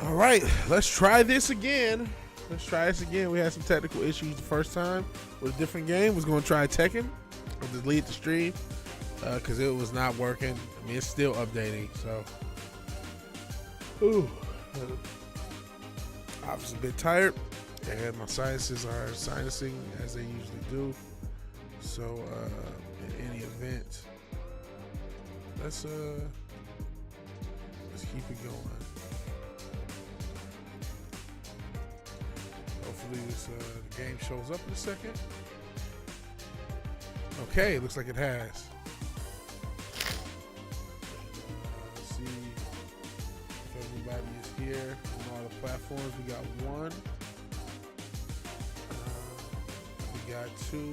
All right, let's try this again. We had some technical issues the first time with a different game. Was going to try Tekken. We'll delete the stream because it was not working. I mean, it's still updating. So, I was a bit tired, and my sinuses are sinusing as they usually do. So, in any event, let's keep it going. Hopefully this game shows up in a second. Okay, looks like it has. Let's see if everybody is here on all the platforms. We got one. We got two.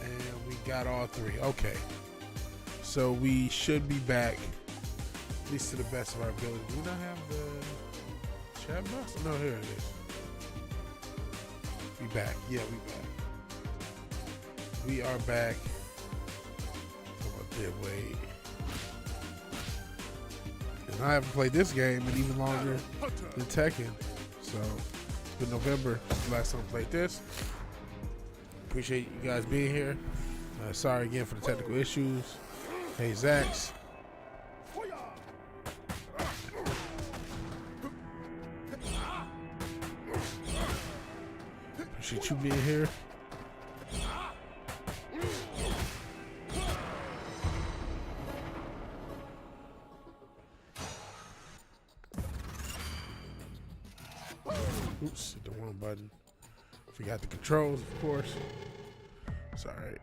And we got all three. Okay. So we should be back, at least to the best of our ability. Do we not have the chat box? No, here it is. We back. Yeah, we back. We are back. Oh, I did wait. And I haven't played this game in even longer than Tekken. So, it's been November since the last time I played this. Appreciate you guys being here. Sorry again for the technical issues. Hey, Zax. Appreciate you being here. Oops, hit the wrong button. Forgot the controls, of course. It's all right.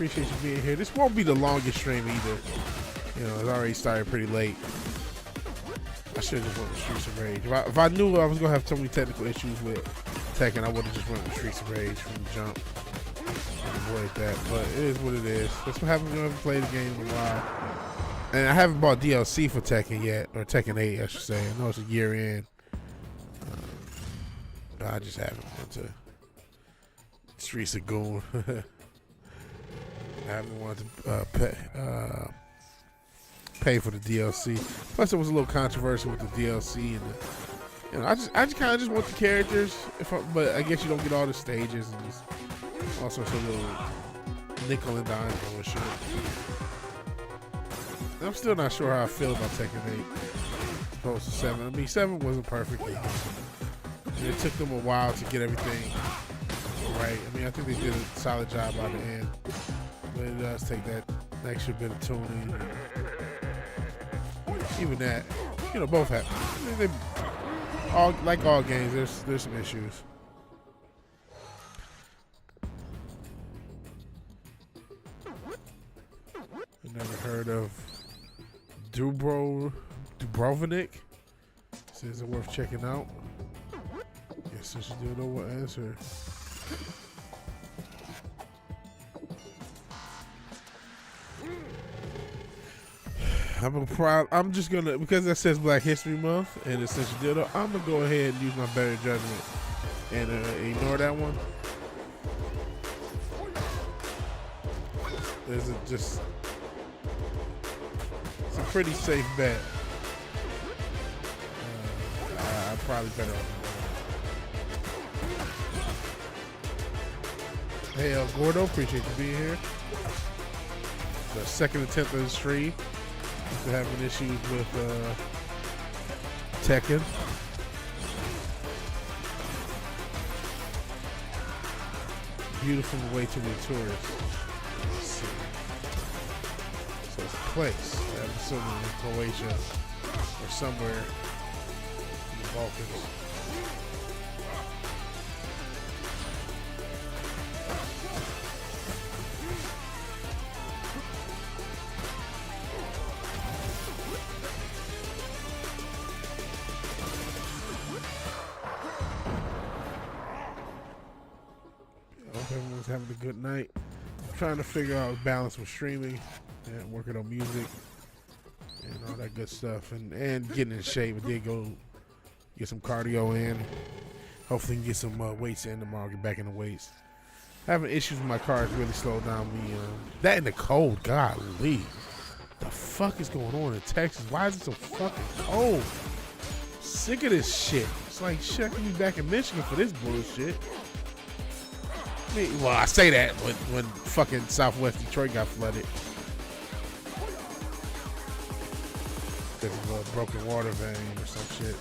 Appreciate you being here. This won't be the longest stream either. You know, it's already started pretty late. I should have just went with Streets of Rage. If I knew I was going to have so many technical issues with Tekken, I would have just went with Streets of Rage from the jump. Avoid that. But it is what it is. That's what happens when I haven't played the game in a while. And I haven't bought DLC for Tekken yet. Or Tekken 8, I should say. I know it's a year in. I just haven't went to Streets of Goon. I haven't wanted to pay for the DLC. Plus, it was a little controversial with the DLC, and you know, I just kind of just want the characters. But I guess you don't get all the stages and just all sorts of little nickel and dime bullshit. I'm still not sure how I feel about Tekken 8 opposed to 7. I mean, 7 wasn't perfect. And it took them a while to get everything right. I mean, I think they did a solid job by the end. But it does take that extra bit of tuning. Even that, you know, both have. I mean, like all games, there's some issues. I never heard of Dubrovnik. Says it's worth checking out. Yes, since you do know what answer. I'm just gonna, because that says Black History Month and it's such a dildo, I'm gonna go ahead and use my better judgment and ignore that one. It's a pretty safe bet. I'm probably better off. Hey, El Gordo, appreciate you being here. The second attempt of the stream. After having issues with Tekken. Beautiful way to be tourists. Let's see. So it's a place. I'm assuming in Croatia or somewhere in the Balkans. Everyone's having a good night. I'm trying to figure out balance with streaming and working on music and all that good stuff, and getting in shape. I did go get some cardio in. Hopefully get some weights in tomorrow, get back in the weights. Having issues with my car has really slowed down me. That in the cold, golly. The fuck is going on in Texas? Why is it so fucking cold? Sick of this shit. It's like shit, I could be back in Michigan for this bullshit. Well, I say that when fucking Southwest Detroit got flooded. Because of a broken water vein or some shit.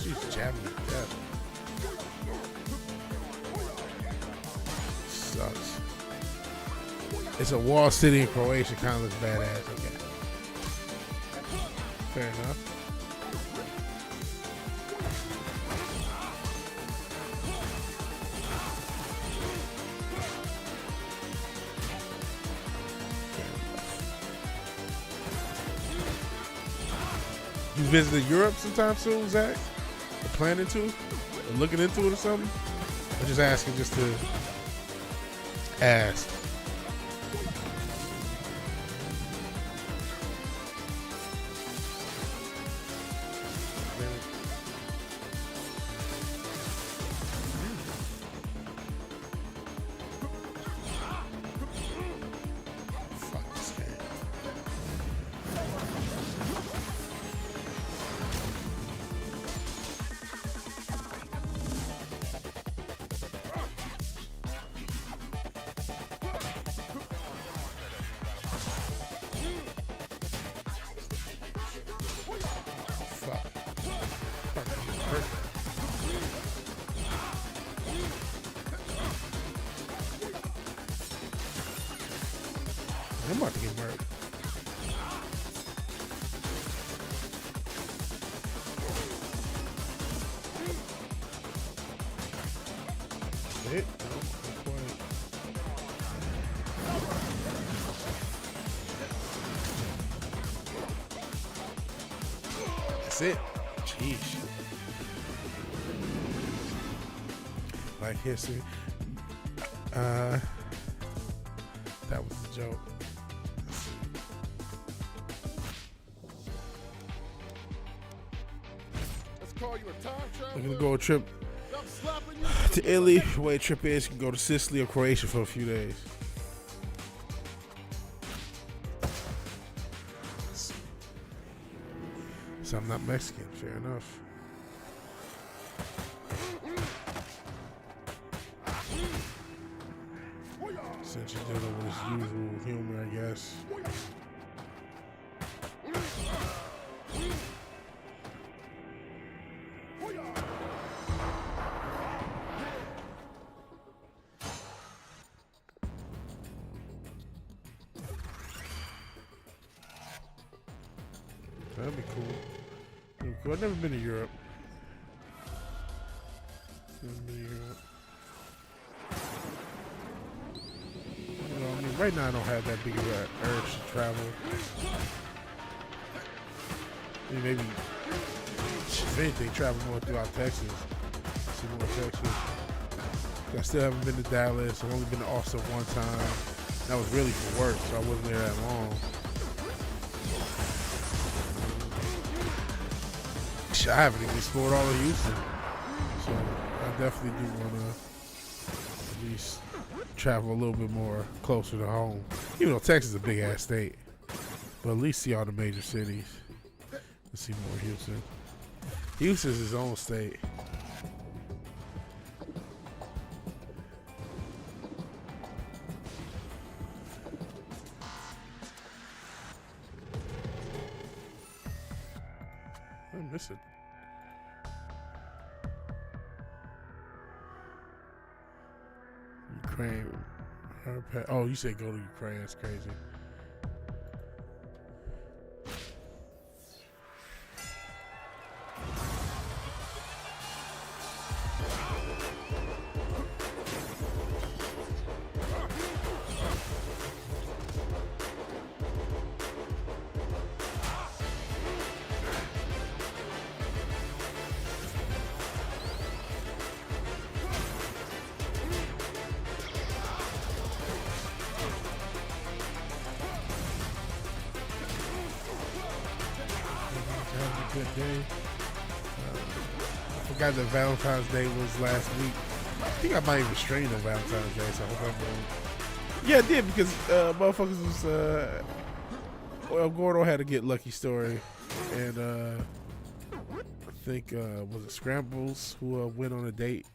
She's jamming to death. Sucks. It's a wall city in Croatia, kind of looks badass. Okay. Fair enough. You visited Europe sometime soon, Zach? Or planning to? Or looking into it or something? Or just asking just to ask? I'm about to get murdered. Hit? That's it. Jeez. Black history. That was a joke. We're gonna go a trip to Italy. The way a trip is, you can go to Sicily or Croatia for a few days. So I'm not Mexican, fair enough. Since you're dealing with his usual humor, I guess. That'd be cool. I've never been to Europe. Never been to Europe. You know, I mean, right now I don't have that big of an urge to travel. I mean, maybe, if anything, travel more throughout Texas. See more Texas. I still haven't been to Dallas. I've only been to Austin one time. That was really for work, so I wasn't there that long. I haven't even explored all of Houston, so I definitely do want to at least travel a little bit more closer to home. Even though Texas is a big ass state, but at least see all the major cities. Let's see more Houston. Houston is his own state. I miss it. Ukraine. Oh, you said go to Ukraine. That's crazy. good day. I forgot that Valentine's Day was last week. I think I might even stream on Valentine's Day, so I hope I'm doing. Yeah, it did, because motherfuckers was well, Gordo had a Get Lucky story, and I think was it Scrambles who went on a date.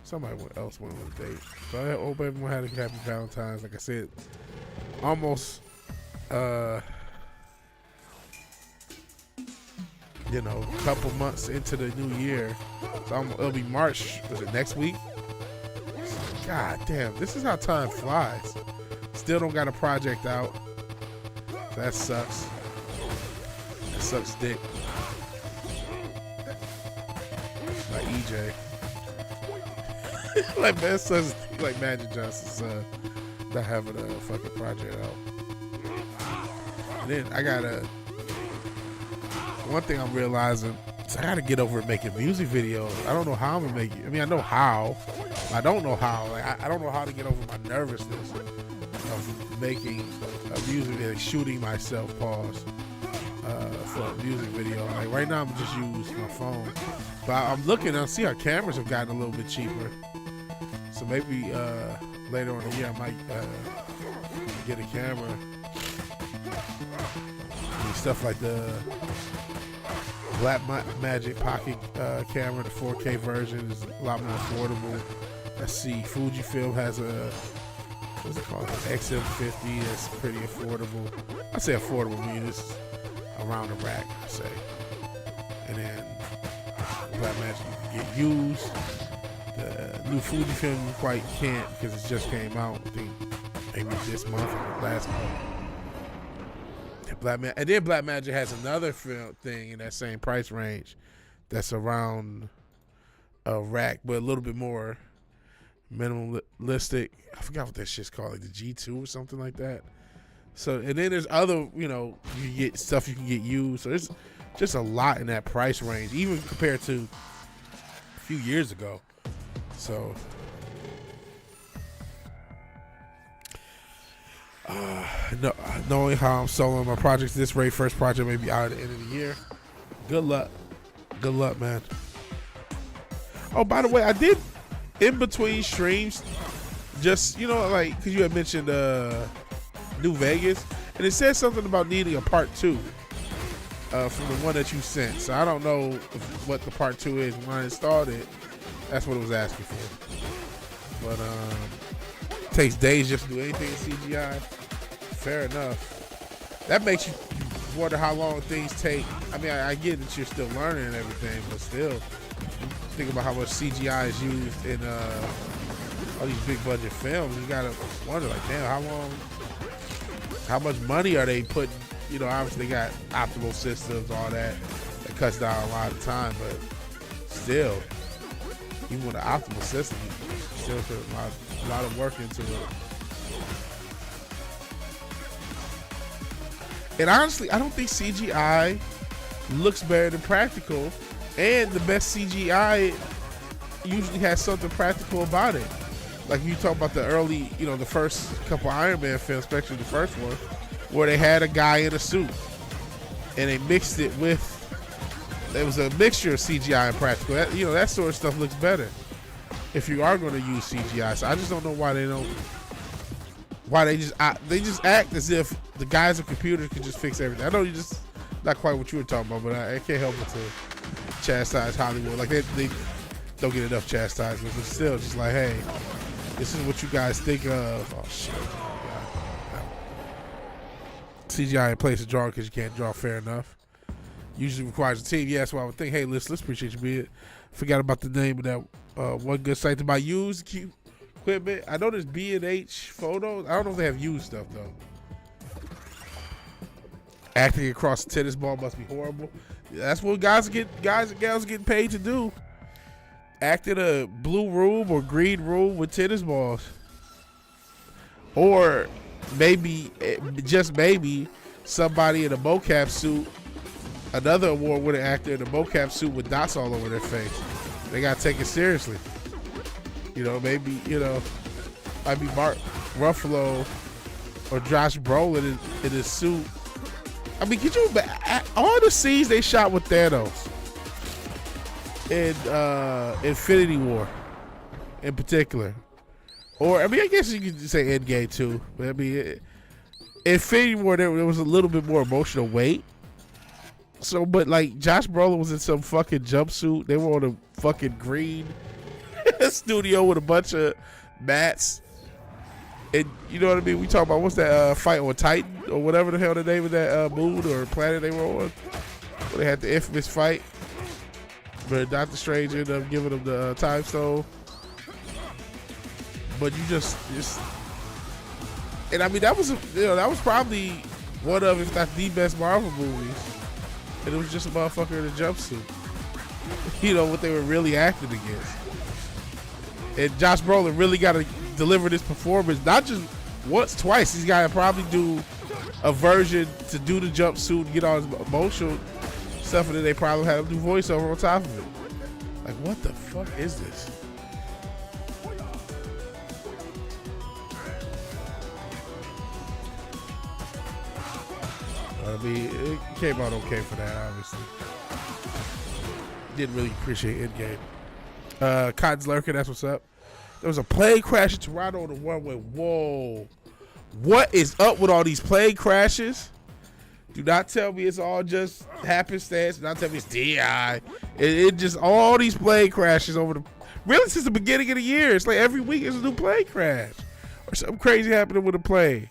Somebody else went on a date. So I hope everyone had a happy Valentine's. Like I said, almost you know, a couple months into the new year. So it'll be March. Was it next week? God damn, this is how time flies. Still don't got a project out. That sucks. That sucks dick. Like EJ. Like, man, sucks like Magic Johnson's not having a fucking project out. And then I gotta, one thing I'm realizing is I gotta get over making music videos. I don't know how I'm gonna make it. I mean, I know how. I don't know how. Like, I don't know how to get over my nervousness of making a music video, shooting myself, pause, for a music video. Like right now, I'm just using my phone. But I'm looking, I see our cameras have gotten a little bit cheaper. So maybe later on in the year, I might get a camera. And stuff like the Black Magic Pocket camera, the 4K version is a lot more affordable. I see Fujifilm has a, what's it called, an XM50 that's pretty affordable. I say affordable, I mean it's around the rack, I say. And then Black Magic you can get used. The new Fujifilm you quite can't because it just came out, I think maybe this month or last month. And then Black Magic has another film thing in that same price range that's around a rack, but a little bit more minimalistic. I forgot what that shit's called, like the G2 or something like that. So, and then there's other, you know, you get stuff you can get used. So there's just a lot in that price range, even compared to a few years ago. So, knowing how I'm soloing my projects this rate, first project may be out at the end of the year. Good luck. Good luck, man. Oh, by the way, I did in between streams, just, you know, like, because you had mentioned New Vegas, and it said something about needing a part 2 from the one that you sent. So I don't know what the part 2 is. When I installed it, that's what it was asking for. But it takes days just to do anything in CGI. Fair enough. That makes you wonder how long things take. I mean, I get that you're still learning and everything, but still, think about how much CGI is used in all these big budget films. You gotta wonder, like, damn, how much money are they putting? You know, obviously they got optimal systems, all that cuts down a lot of time, but still, even with an optimal system, you still put a lot of work into it. And honestly, I don't think CGI looks better than practical, and the best CGI usually has something practical about it. Like you talk about the early, you know, the first couple Iron Man films, especially the first one, where they had a guy in a suit and they mixed it with, it was a mixture of CGI and practical. That, you know, that sort of stuff looks better if you are going to use CGI. So I just don't know why they don't, why they just act as if the guys on computers could just fix everything. I know you just, not quite what you were talking about, but I can't help but to chastise Hollywood. Like they don't get enough chastisement, but still, just like, hey, this is what you guys think of. Oh shit! CGI in place to draw because you can't draw fair enough. Usually requires a team. Yeah, that's why I would think, hey, let's appreciate you being. Forgot about the name of that one good site to buy used equipment. I know there's B&H photos. I don't know if they have used stuff though. Acting across a tennis ball must be horrible. That's what guys and gals are getting paid to do. Act in a blue room or green room with tennis balls. Or maybe, just maybe, somebody in a mocap suit, another award-winning actor in a mocap suit with dots all over their face. They gotta take it seriously. You know, maybe, you know, might be Mark Ruffalo or Josh Brolin in his suit I mean, could you all the scenes they shot with Thanos in Infinity War, in particular, or I mean, I guess you could say Endgame too. But I mean, Infinity War there was a little bit more emotional weight. So, but like Josh Brolin was in some fucking jumpsuit. They were on a fucking green studio with a bunch of mats. And you know what I mean? We talk about what's that fight on Titan or whatever the hell the name of that moon or planet they were on. Where they had the infamous fight. But Doctor Strange ended up giving them the time stone. But you just and I mean that was probably one of, if not the best Marvel movies. And it was just a motherfucker in a jumpsuit. You know, what they were really acting against. And Josh Brolin really got to deliver this performance, not just once, twice. He's got to probably do a version to do the jumpsuit, get all his emotional stuff, and then they probably have him do voiceover on top of it. Like, what the fuck is this? I mean, it came out okay for that, obviously. Didn't really appreciate Endgame. Cotton's lurking, that's what's up. There was a plane crash in Toronto on the runway. Whoa. What is up with all these plane crashes? Do not tell me it's all just happenstance. Do not tell me it's DI. It just all these plane crashes over the... Really, since the beginning of the year. It's like every week there's a new plane crash. Or something crazy happening with a plane.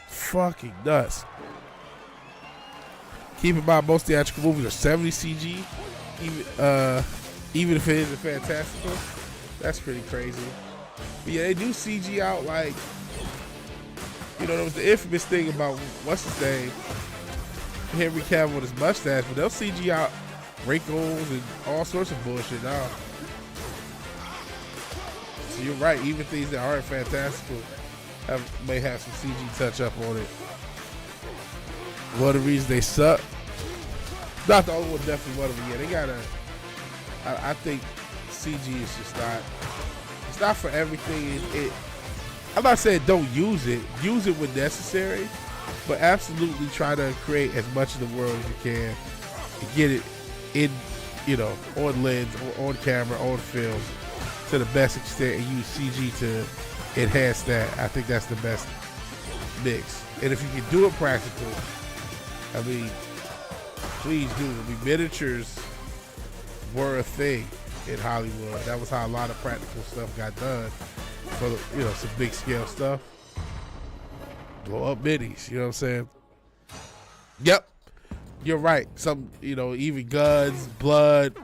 Fucking nuts. Keep in mind, most theatrical movies are 70 CG, even if it isn't fantastical. That's pretty crazy. But yeah, they do CG out, like, you know, there was the infamous thing about, what's his name, Henry Cavill with his mustache, but they'll CG out wrinkles and all sorts of bullshit now. So you're right, even things that aren't fantastical may have some CG touch up on it. One of the reasons they suck. Not the only one, definitely one of them. Yeah, they gotta. I think CG is just not. It's not for everything. I'm not saying don't use it. Use it when necessary, but absolutely try to create as much of the world as you can to get it in, you know, on lens, on camera, on film, to the best extent, and use CG to enhance that. I think that's the best mix. And if you can do it practical. I mean, please do. I mean, miniatures were a thing in Hollywood. That was how a lot of practical stuff got done for, you know, some big scale stuff. Blow up minis, you know what I'm saying? Yep, you're right. Some, you know, even guns, blood,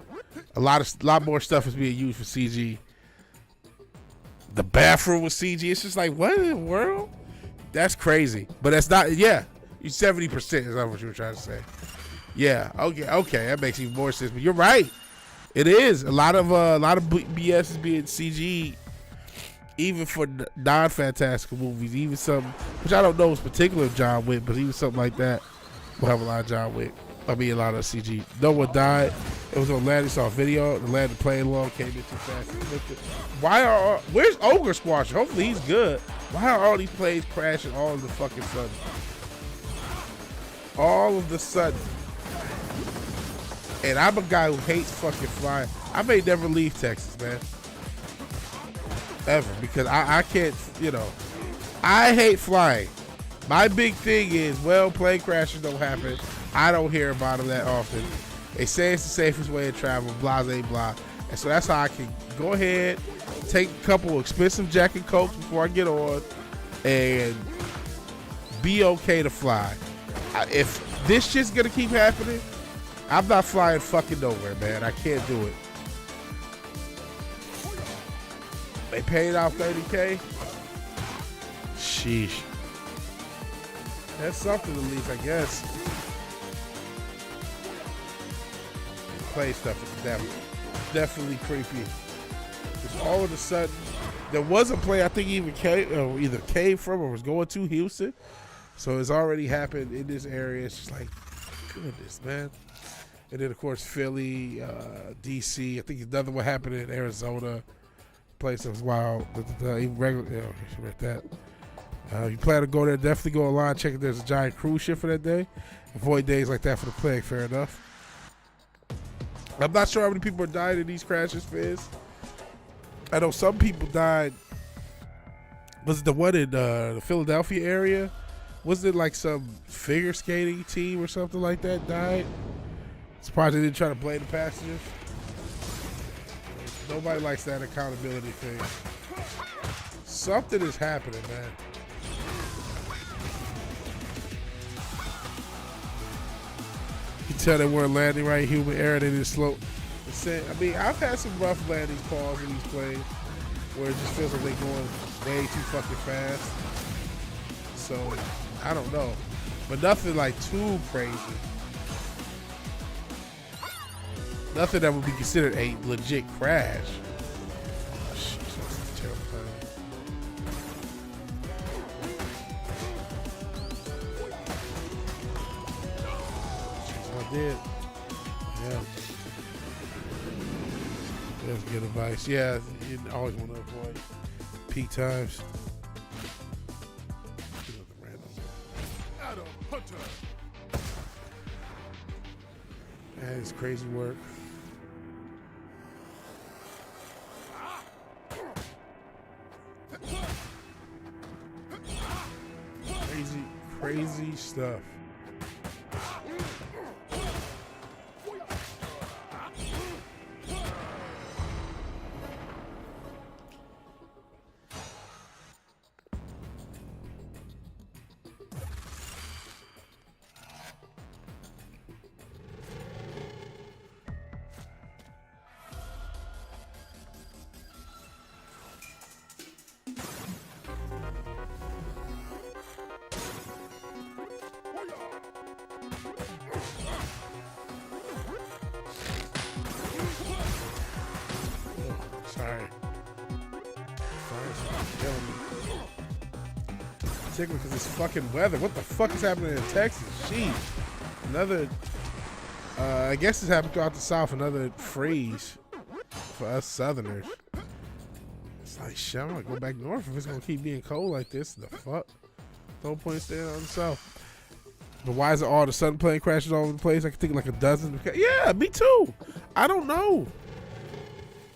a lot more stuff is being used for CG. The bathroom was CG. It's just like, what in the world? That's crazy. But that's not. Yeah. 70% is not what you were trying to say. Yeah, okay, that makes even more sense. But you're right, it is a lot of BS is being CG, even for non-fantastical movies. Even some, which I don't know is particular of John Wick, but even something like that will have a lot of John Wick. I mean, a lot of CG. No one died. It was on landing. Saw a video. The landing plane along came in too fast. Where's Ogre Squash? Hopefully he's good. Why are all these planes crashing all of the fucking sudden? All of the sudden. And I'm a guy who hates fucking flying. I may never leave Texas, man. Ever. Because I can't, you know. I hate flying. My big thing is, well, plane crashes don't happen. I don't hear about them that often. They say it's the safest way to travel, blah, blah, blah. And so that's how I can go ahead, take a couple of expensive Jack and Cokes before I get on, and be okay to fly. If this shit's gonna keep happening, I'm not flying fucking nowhere, man. I can't do it. They paid out $30K. Sheesh. That's something at least, I guess. Play stuff is definitely creepy. Just all of a sudden, there was a play I think either came from or was going to Houston. So it's already happened in this area. It's just like, goodness, man. And then, of course, Philly, D.C. I think another one happened in Arizona. Place that was wild. Even regular, you know, like that. You plan to go there, definitely go online, check if there's a giant cruise ship for that day. Avoid days like that for the plague, fair enough. I'm not sure how many people are dying in these crashes, Fizz. I know some people died. Was it the one in the Philadelphia area? Wasn't it like some figure skating team or something like that died? Surprised they didn't try to blame the passengers. Nobody likes that accountability thing. Something is happening, man. You tell they weren't landing right, human error, they didn't slow. I mean, I've had some rough landing calls in these planes where it just feels like they're going way too fucking fast. So, I don't know. But nothing like too crazy. Nothing that would be considered a legit crash. Oh, shit, that's a terrible thing. I did. Yeah. That's good advice. Yeah, you always want to avoid peak times. That is crazy work. Crazy stuff. Particularly because it's fucking weather. What the fuck is happening in Texas? Sheesh. Another, I guess it's happened throughout the South, another freeze for us Southerners. It's like, shit, I'm gonna go back north if it's gonna keep being cold like this. The fuck? No point staying on the South. But why is it all of a sudden plane crashes all over the place? I can think of like a dozen. Yeah, me too. I don't know.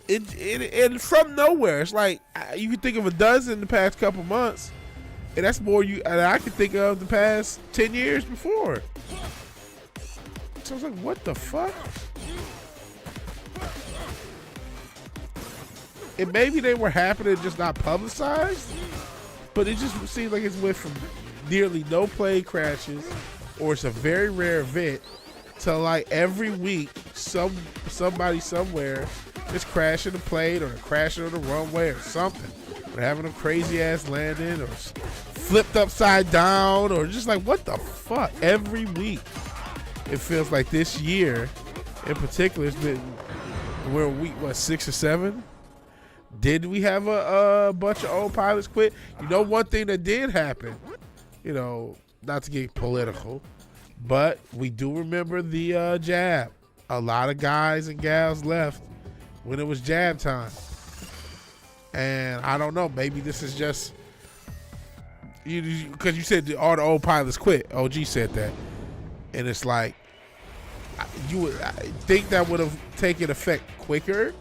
It from nowhere. It's like, you can think of a dozen in the past couple months. And that's more I can think of the past 10 years before. So I was like, what the fuck? And maybe they were happening, just not publicized. But it just seems like it's went from nearly no plane crashes, or it's a very rare event, to like every week somebody somewhere is crashing a plane or crashing on the runway or something. Or having a crazy ass landing or flipped upside down or just like, what the fuck? Every week. It feels like this year in particular, it's been, we're week, what, 6 or 7? Did we have a bunch of old pilots quit? You know, one thing that did happen, you know, not to get political, but we do remember the jab. A lot of guys and gals left when it was jab time. And I don't know, maybe this is just, because you said all the old pilots quit. OG said that. And it's like, you would think that would have taken effect quicker,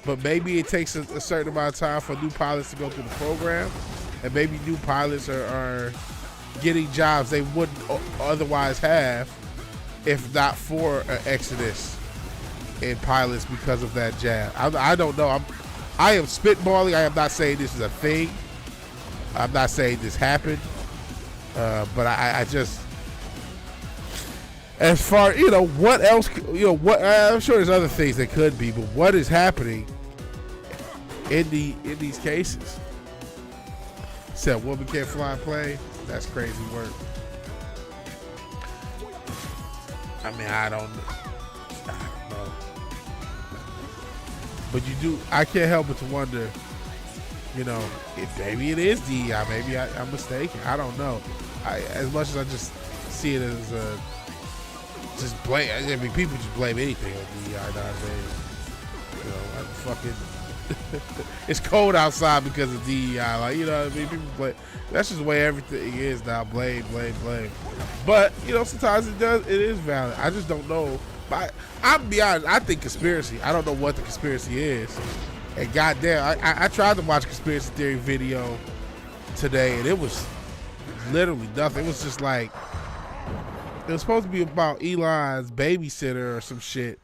but maybe it takes a certain amount of time for new pilots to go through the program, and maybe new pilots are getting jobs they wouldn't otherwise have if not for an exodus in pilots because of that jab. I don't know. I am spitballing. I am not saying this is a thing. I'm not saying this happened. But I just, as far, you know, what else, you know, what, I'm sure there's other things that could be, but what is happening in these cases? Said, so, woman can't fly and play. That's crazy work. I mean, I don't know. But you do, I can't help but to wonder, you know, if maybe it is DEI, maybe I'm mistaken. I don't know. As much as I just see it as just blame. I mean, people just blame anything on DEI nowadays. You know, it's cold outside because of DEI. Like, you know what I mean? People play. That's just the way everything is now. Blame. But, you know, sometimes it is valid. I just don't know. I'll be honest, I think conspiracy. I don't know what the conspiracy is. And goddamn, I tried to watch a conspiracy theory video today, and it was literally nothing. It was just like, it was supposed to be about Elon's babysitter or some shit.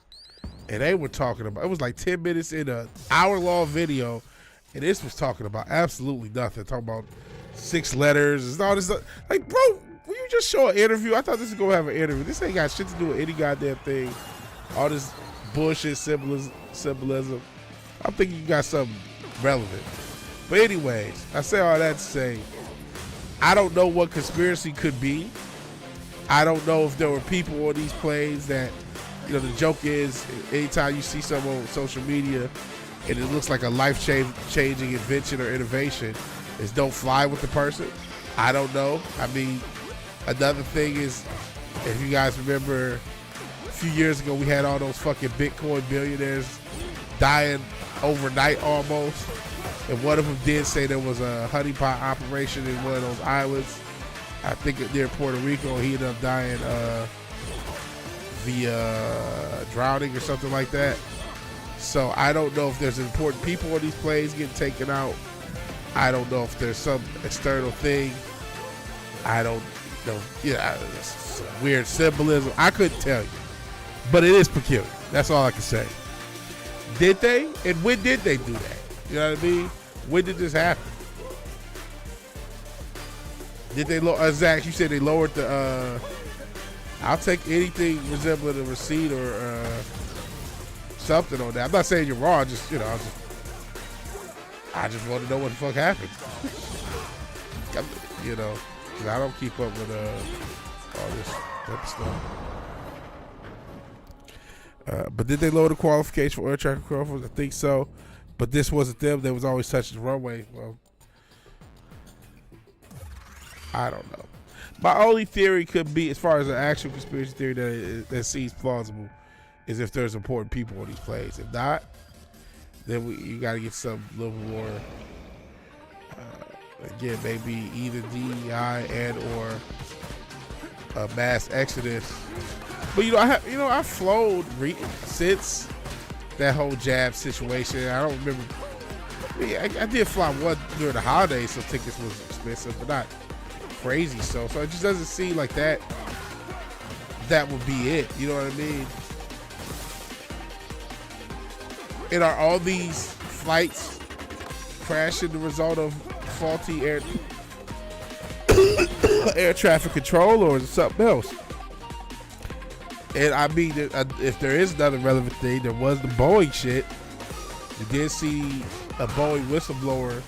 And they were talking about, it was like 10 minutes in an hour-long video, and this was talking about absolutely nothing. Talking about 6 letters and all this stuff. Like, bro, will you just show an interview? I thought this was going to have an interview. This ain't got shit to do with any goddamn thing. All this bullshit symbolism. I'm thinking you got something relevant. But anyways, I say all that to say, I don't know what conspiracy could be. I don't know if there were people on these planes that, you know, the joke is, anytime you see someone on social media and it looks like a life-changing invention or innovation, is don't fly with the person. I don't know. I mean, another thing is, if you guys remember, a few years ago we had all those fucking Bitcoin billionaires dying overnight almost, and one of them did say there was a honeypot operation in one of those islands, I think near Puerto Rico. He ended up dying via drowning or something like that. So I don't know if there's important people on these planes getting taken out. I don't know if there's some external thing. I don't know. Yeah, some weird symbolism. I couldn't tell you, but it is peculiar. That's all I can say. Did they? And when did they do that? You know what I mean? When did this happen? Did they Zach, you said they lowered the I'll take anything resembling a receipt or something on that. I'm not saying you're wrong, just, you know, I just want to know what the fuck happened. You know, 'cause I don't keep up with all this type of stuff. But did they lower the qualification for air traffic controllers? I think so. But this wasn't them. They was always touching the runway. Well, I don't know. My only theory could be, as far as an actual conspiracy theory that seems plausible, is if there's important people on these planes. If not, then you got to get some little more. Again, maybe either DEI and or a mass exodus. But you know, I've flown since that whole jab situation. I don't remember. I did fly one during the holidays, so tickets was expensive, but not crazy. So it just doesn't seem like that would be it. You know what I mean? And are all these flights crashing the result of faulty air traffic control, or is it something else? And I mean, if there is another relevant thing, there was the Boeing shit. You did see a Boeing whistleblower,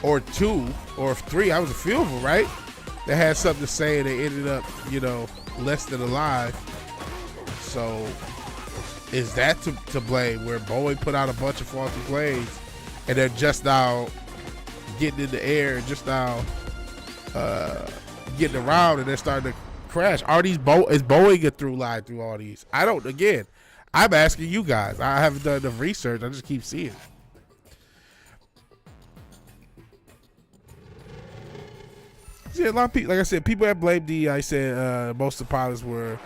or 2 or 3, I was a few of them, right? That had something to say, and they ended up, you know, less than alive. So is that to blame, where Boeing put out a bunch of faulty planes and they're just now getting in the air, just now getting around, and they're starting to crash? Is Boeing a through line through all these? Again, I'm asking you guys. I haven't done enough research. I just keep seeing it. Yeah, a lot of people, like I said, people that blame DEI said most of the pilots were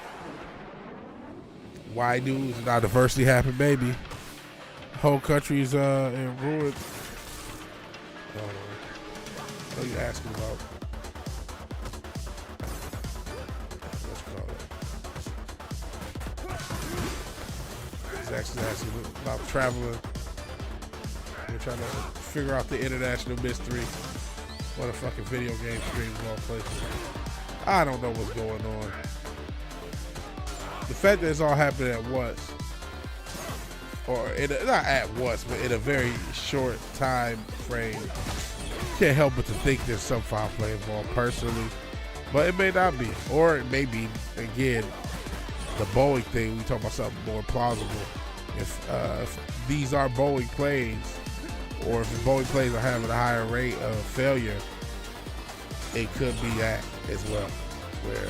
white dudes, and now diversity happened. Maybe whole country's in ruins. What are you asking about? He's actually asking about traveling. We're trying to figure out the international mystery. What a fucking video game stream of all places. I don't know what's going on. The fact that it's all happening at once, or not at once, but in a very short time frame, can't help but to think there's some foul play involved personally. But it may not be. Or it may be, again, the Boeing thing. We talk about something more plausible. If these are Boeing planes, or if the Boeing planes are having a higher rate of failure, it could be that as well. Where,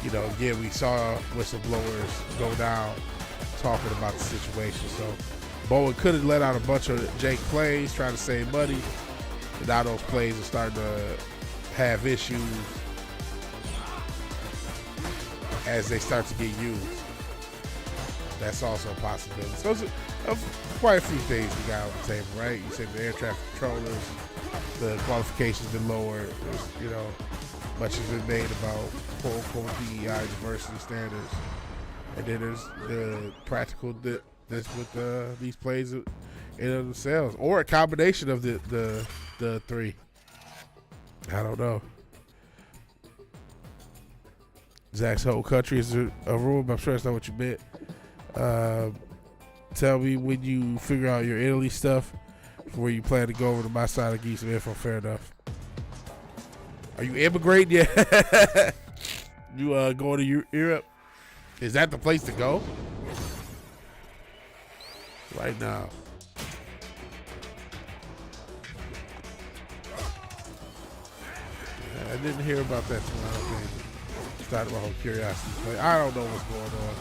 you know, again, we saw whistleblowers go down talking about the situation. So Bowen could have let out a bunch of jank plays trying to save money. And now those plays are starting to have issues as they start to get used. That's also a possibility. So quite a few things we got on the table, right? You said the air traffic controllers, the qualifications been lowered. You know, much has been made about quote unquote DEI diversity standards, and then there's the practical that's with these plays in of themselves, or a combination of the three. I don't know. Zach's whole country is a room. I'm sure that's not what you meant. Tell me when you figure out your Italy stuff, where you plan to go over to my side and give you some info. Fair enough. Are you immigrating yet? You going to Europe? Is that the place to go? Right now. Yeah, I didn't hear about that tomorrow. Started my whole curiosity. But I don't know what's going on.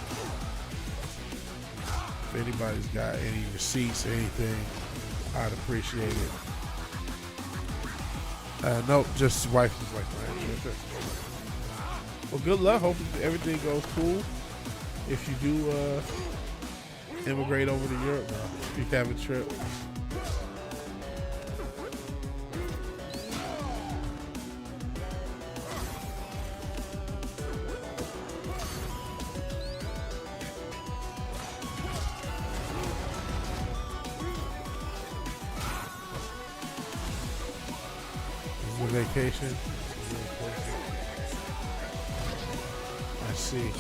If anybody's got any receipts or anything, I'd appreciate it. Nope, just wife was like, man. Well, good luck. Hope everything goes cool. If you do immigrate over to Europe, if you have a trip. Vacation. I see.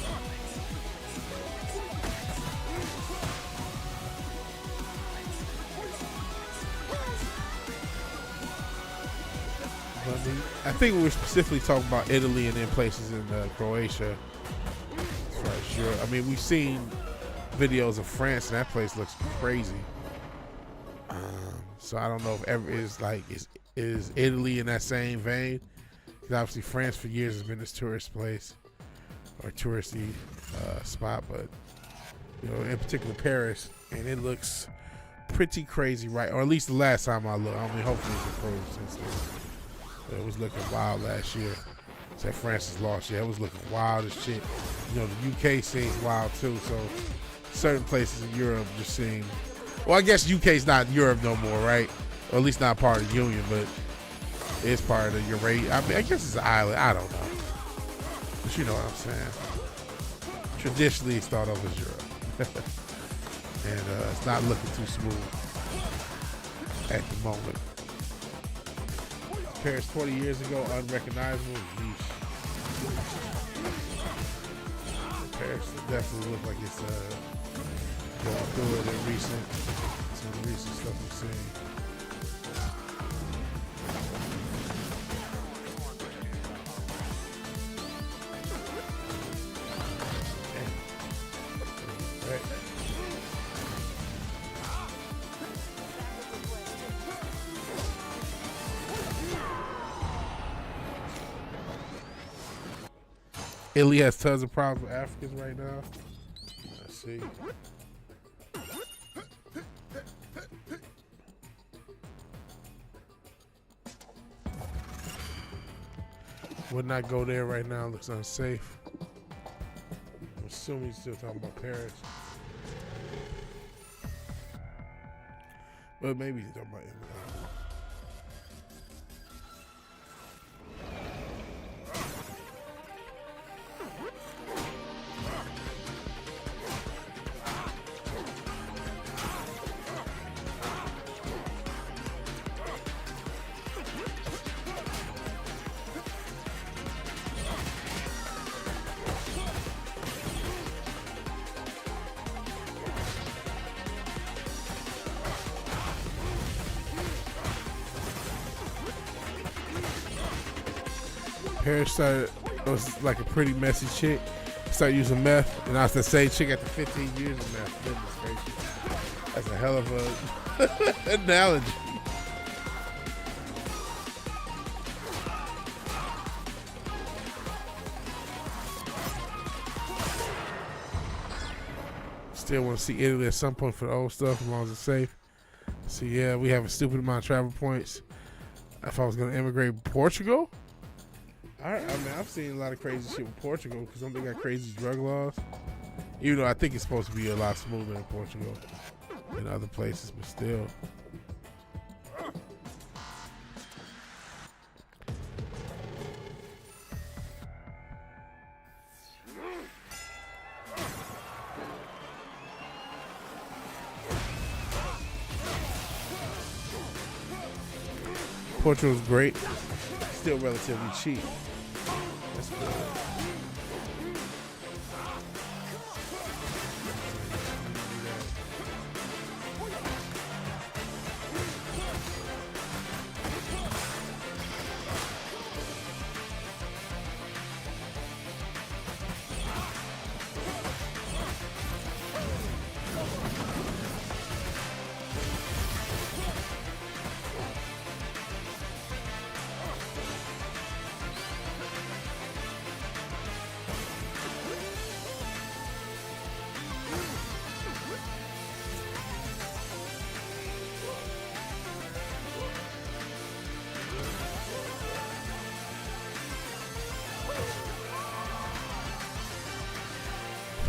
I think we were specifically talking about Italy and then places in Croatia. As far as Europe, I mean, we've seen videos of France, and that place looks crazy. So I don't know if ever is Italy in that same vein? Because obviously France for years has been this tourist place or touristy spot, but you know, in particular Paris, and it looks pretty crazy, right? Or at least the last time I looked. I mean, hopefully it's improved since then. It was looking wild last year. Said France has lost. Yeah, it was looking wild as shit. You know, the UK seems wild too. So certain places in Europe just seem. Well, I guess UK's not Europe no more, right? Or at least not part of the Union, but it's part of the Eurasia. I mean, I guess it's an island. I don't know. But you know what I'm saying. Traditionally, it's thought of as Europe. And it's not looking too smooth at the moment. Paris 20 years ago, unrecognizable. Yeesh. Paris definitely looks like it's going through it in some of the recent stuff we've seen. Italy has tons of problems with Africans right now. Let's see. Would not go there right now. Looks unsafe. I'm assuming he's still talking about Paris. But maybe he's talking about Italy. Paris was like a pretty messy chick. Started using meth, and I was the same chick after 15 years of meth. Goodness gracious. That's a hell of a analogy. Still want to see Italy at some point for the old stuff, as long as it's safe. So yeah, we have a stupid amount of travel points. If I was going to immigrate to Portugal, I mean, I've seen a lot of crazy shit with Portugal because they got crazy drug laws. Even though I think it's supposed to be a lot smoother in Portugal than other places, but still. Portugal's great, still relatively cheap. That's good.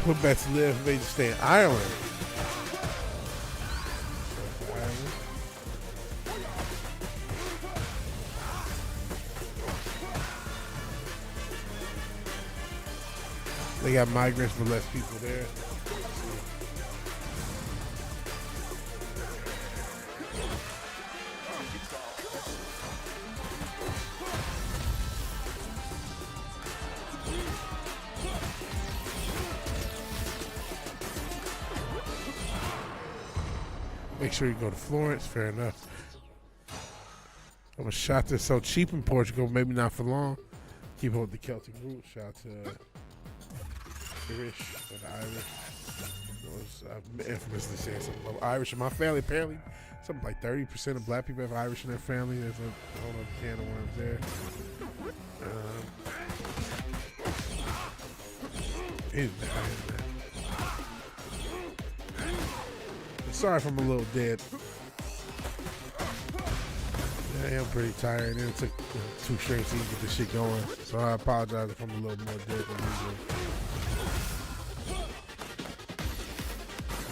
What bets live if they just stay in Ireland? They got migrants but less people there. Make sure you go to Florence. Fair enough. I'm a shot that's so cheap in Portugal, maybe not for long. Keep up with the Celtic roots. Shout out to Irish or the Irish. I'm infamously saying something about Irish in my family. Apparently, something like 30% of black people have Irish in their family. There's a whole other can of worms there. Sorry if I'm a little dead. Yeah, I am pretty tired, and it took 2 streams to get this shit going. So I apologize if I'm a little more dead than usual.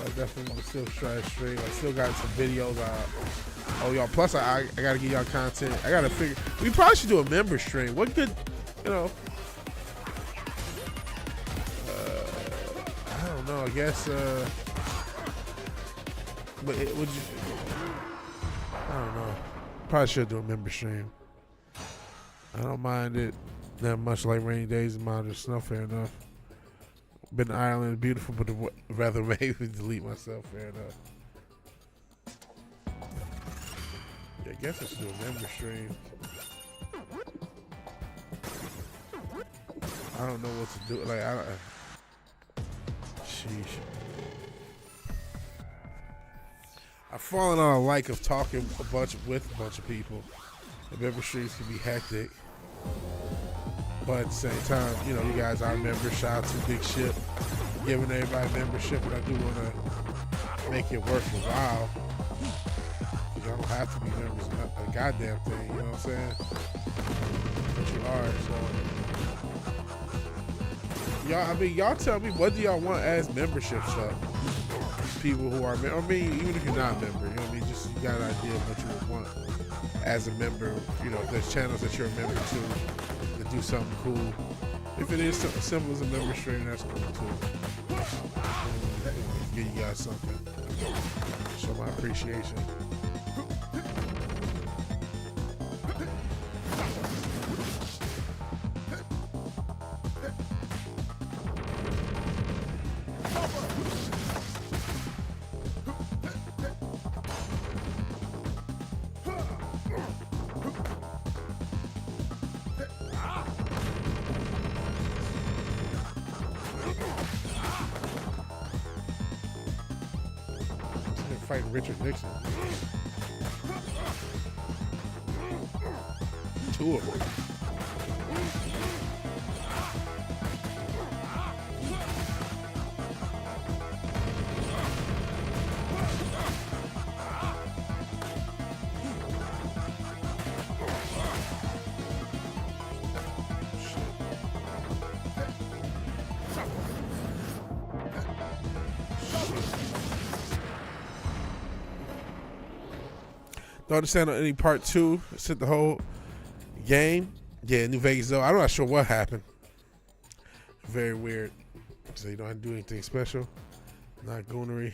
I definitely still try to stream. I still got some videos. Oh, y'all. Plus, I got to get y'all content. I got to figure. We probably should do a member stream. What good, you know. I don't know. I guess. But would you? I don't know. Probably should do a member stream. I don't mind it that much, like rainy days and moderate snow. Fair enough. Been to Ireland, beautiful, but rather maybe delete myself. Fair enough. Yeah, I guess I should do a member stream. I don't know what to do. Like sheesh. I've fallen on a like of talking with a bunch of people. The member streams can be hectic, but at the same time, you know, you guys are members. Shout out to Big Ship, giving everybody membership, and I do want to make it worth a while. You don't have to be members of a goddamn thing. You know what I'm saying? But you are. So y'all, I mean, y'all tell me, what do y'all want as membership stuff? People who are, I mean, even if you're not a member, you know what I mean, just you got an idea of what you would want as a member. You know, if there's channels that you're a member to that do something cool. If it is something simple as a member stream, that's cool too. Give you guys something. Show my appreciation. Fighting Richard Nixon. 2 of them. Don't understand any part 2. Sent the whole game. Yeah, New Vegas though. I'm not sure what happened. Very weird. So you don't have to do anything special. Not goonery.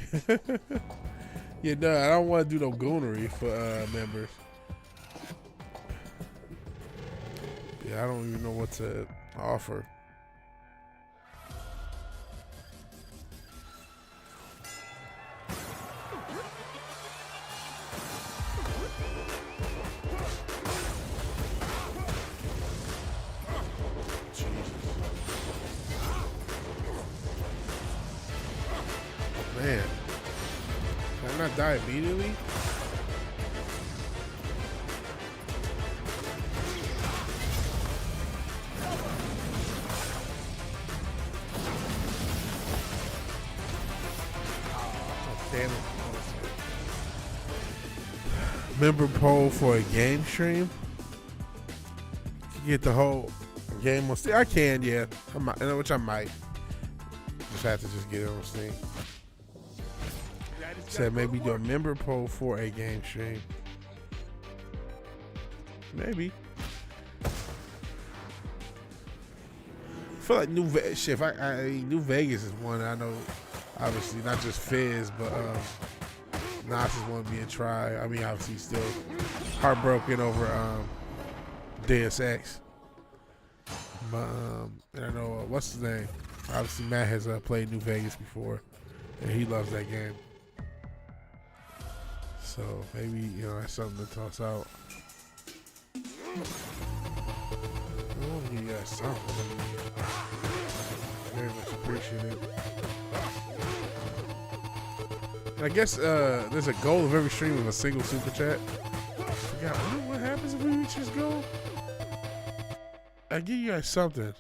Yeah, no, I don't want to do no goonery for members. Yeah, I don't even know what to offer. Man, can I not die immediately? Oh, damn it. Member poll for a game stream? You get the whole game on Steam? I can, yeah. Which I might. Just have to just get it on Steam. Said maybe do a member poll for a game stream. Maybe. I feel like New Vegas. New Vegas is one I know. Obviously, not just Fizz, but Nas is one being tried. I mean, obviously, still heartbroken over Deus Ex. But and I know what's his name. Obviously, Matt has played New Vegas before, and he loves that game. So maybe, you know, that's something to toss out. Oh, you got something. Very much appreciated. And I guess there's a goal of every stream of a single super chat. I forgot what happens if we reach this goal. I give you guys something.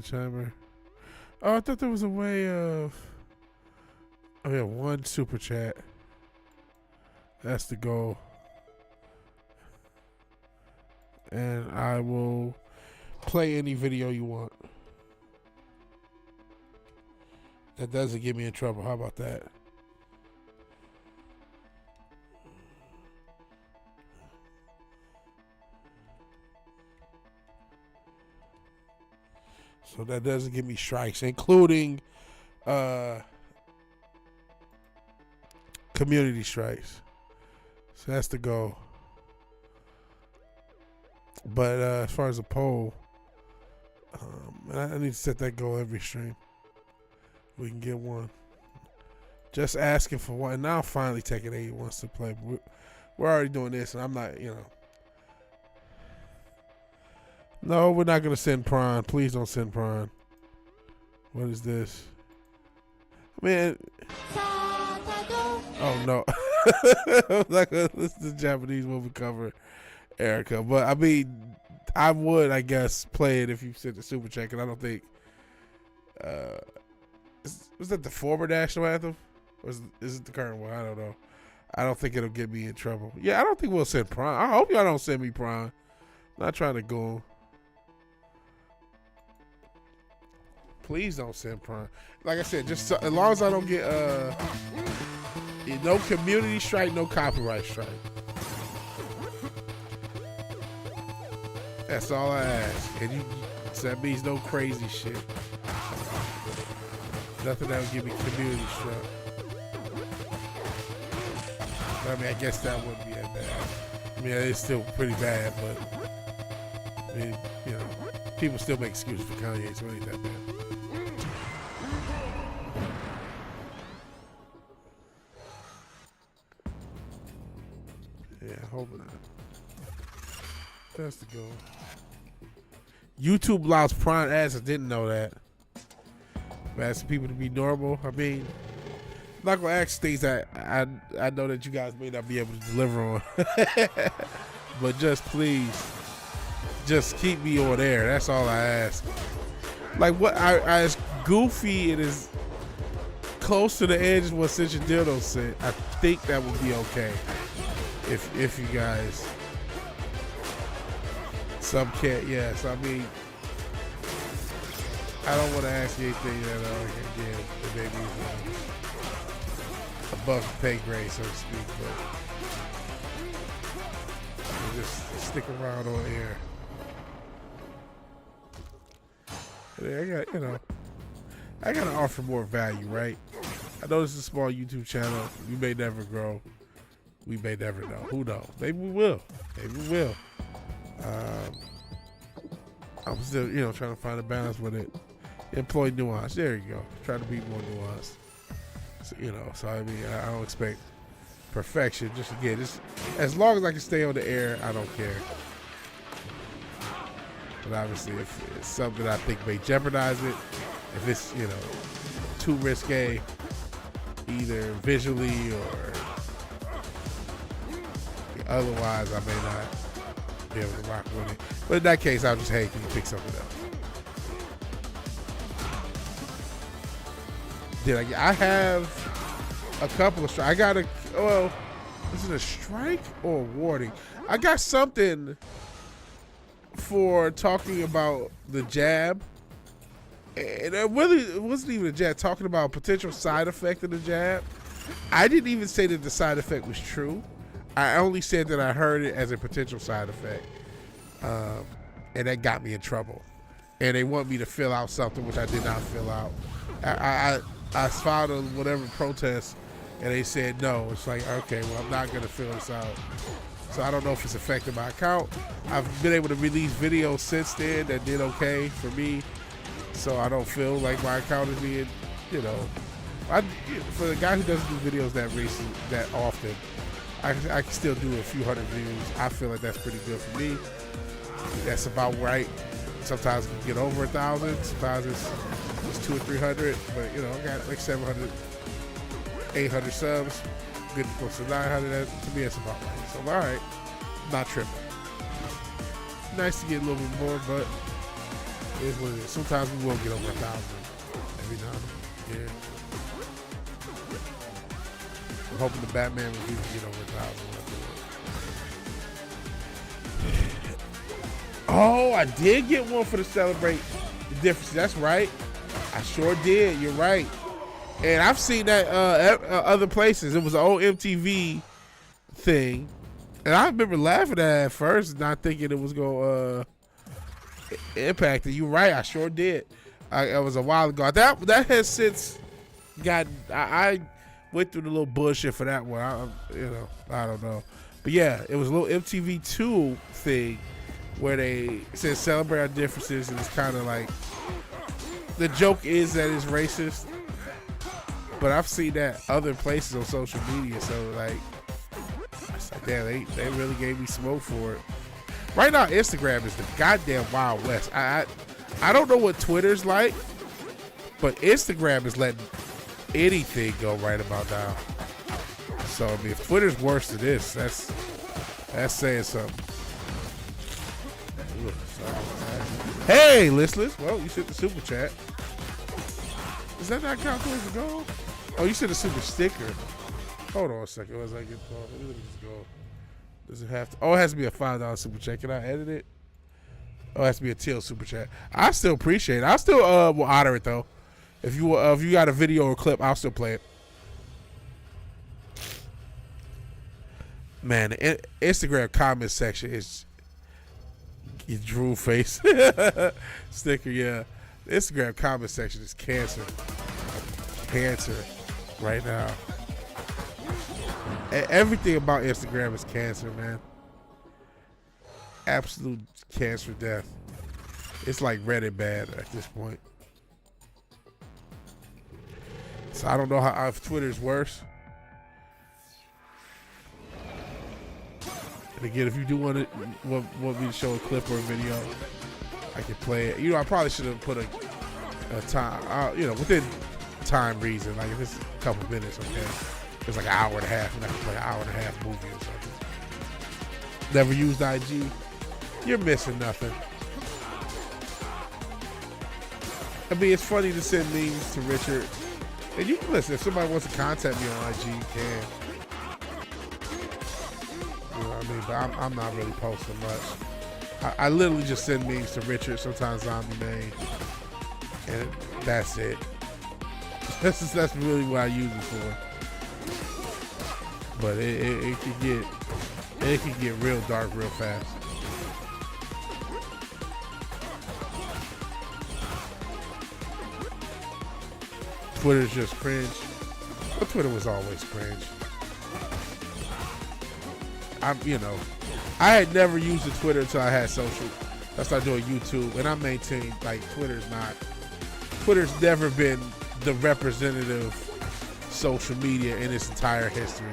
Chamber. Oh, I thought there was a way of. Oh yeah, one super chat. That's the goal. And I will play any video you want. That doesn't get me in trouble. How about that? So that doesn't give me strikes, including community strikes. So that's the goal. But as far as a poll, I need to set that goal every stream. We can get one. Just asking for one. And now I'm finally taking it. He wants to play. We're already doing this, and I'm not, you know. No, we're not going to send Prawn. Please don't send Prawn. What is this? Man. Oh, no. This is the Japanese movie cover, Erica. But, I mean, I would, I guess, play it if you sent the super chat. And I don't think... was that the former national anthem? Or is it the current one? I don't know. I don't think it'll get me in trouble. Yeah, I don't think we'll send Prawn. I hope y'all don't send me Prawn. I'm not trying to go... Please don't send Prawn. Like I said, just so, as long as I don't get no community strike, no copyright strike. That's all I ask. And so that means no crazy shit. Nothing that would give me community strike. But, I mean, I guess that wouldn't be that bad. I mean, it's still pretty bad, but I mean, you know, people still make excuses for Kanye, so it ain't that bad. Yeah, hope not. That's the goal. YouTube allows Prawn ads. I didn't know that. I'm asking people to be normal. I mean, I'm not gonna ask things that I know that you guys may not be able to deliver on. But just please, just keep me on air. That's all I ask. Like what I as goofy and as close to the edge as what Cinch and Dildo said, I think that would be okay. If you guys, some can't, yes. I mean, I don't want to ask you anything that again, that maybe is above the pay grade, so to speak, but just stick around on air. I gotta offer more value, right? I know this is a small YouTube channel. We may never grow. We may never know. Who knows? Maybe we will. Maybe we will. I'm still, trying to find a balance with it. Employ nuance. There you go. Try to be more nuanced. So, so I mean, I don't expect perfection. Just as long as I can stay on the air, I don't care. But obviously, if it's something I think may jeopardize it, if it's, too risque, either visually or otherwise, I may not be able to rock with it. But in that case, I'll just, hey, can you pick something else? I have a couple of strikes. Is it a strike or a warning? I got something for talking about the jab. And it wasn't even a jab, talking about a potential side effect of the jab. I didn't even say that the side effect was true. I only said that I heard it as a potential side effect. And that got me in trouble. And they want me to fill out something which I did not fill out. I filed a whatever protest, and they said no. It's like, okay, well, I'm not going to fill this out. So I don't know if it's affected my account. I've been able to release videos since then that did okay for me. So I don't feel like my account is being, for the guy who doesn't do videos that often, I can still do a few hundred views. I feel like that's pretty good for me. That's about right. Sometimes it can get over 1,000. Sometimes it's 200 or 300. But I got like 700, 800 subs. Getting close to 900. To me, that's about right. So all right, not tripping. Nice to get a little bit more, but it is what it is. Sometimes we will get over 1,000 every now and then. Yeah. I'm hoping the Batman review can get over 1,000 when I do it. Oh, I did get one for the Celebrate the Differences. That's right. I sure did. You're right. And I've seen that other places. It was an old MTV thing. And I remember laughing at it at first, not thinking it was going to impact it. You're right. I sure did. It was a while ago. That has since gotten... I went through the little bullshit for that one. I don't know. But yeah, it was a little MTV2 thing where they said celebrate our differences, and it's kind of like... The joke is that it's racist. But I've seen that other places on social media, so like, it's like, damn, they really gave me smoke for it. Right now, Instagram is the goddamn Wild West. I don't know what Twitter's like, but Instagram is letting anything go right about now. So I mean, if Twitter's worse than this, that's saying something. Hey, listeners, well, you sent the super chat. Does that not count towards the goal? Oh, you said a super sticker. Hold on a second. As I get let me just go. Does it have to? Oh, it has to be a $5 super chat. Can I edit it? Oh, it has to be a teal super chat. I still appreciate it. I still will honor it though. If you got a video or clip, I'll still play it. Man, the Instagram comment section is your drool face sticker. Yeah, the Instagram comment section is cancer. Cancer. Right now, everything about Instagram is cancer, man. Absolute cancer death. It's like Reddit bad at this point. So I don't know if Twitter's worse. And again, if you do want me to show a clip or a video, I can play it. I probably should have put a time, within time reason, like if it's a couple minutes, okay, it's like an hour and a half, and I can play an hour and a half movie or something. Never used IG, you're missing nothing. I mean, it's funny to send memes to Richard, and you can listen. If somebody wants to contact me on IG, you can. You know what I mean? But I'm not really posting much. I literally just send memes to Richard, sometimes Zombie Man. and that's it. That's really what I use it for. But it can get real dark real fast. Twitter's just cringe. But Twitter was always cringe. I had never used the Twitter until I had social. I started doing YouTube, and I maintained like Twitter's never been the representative social media in its entire history.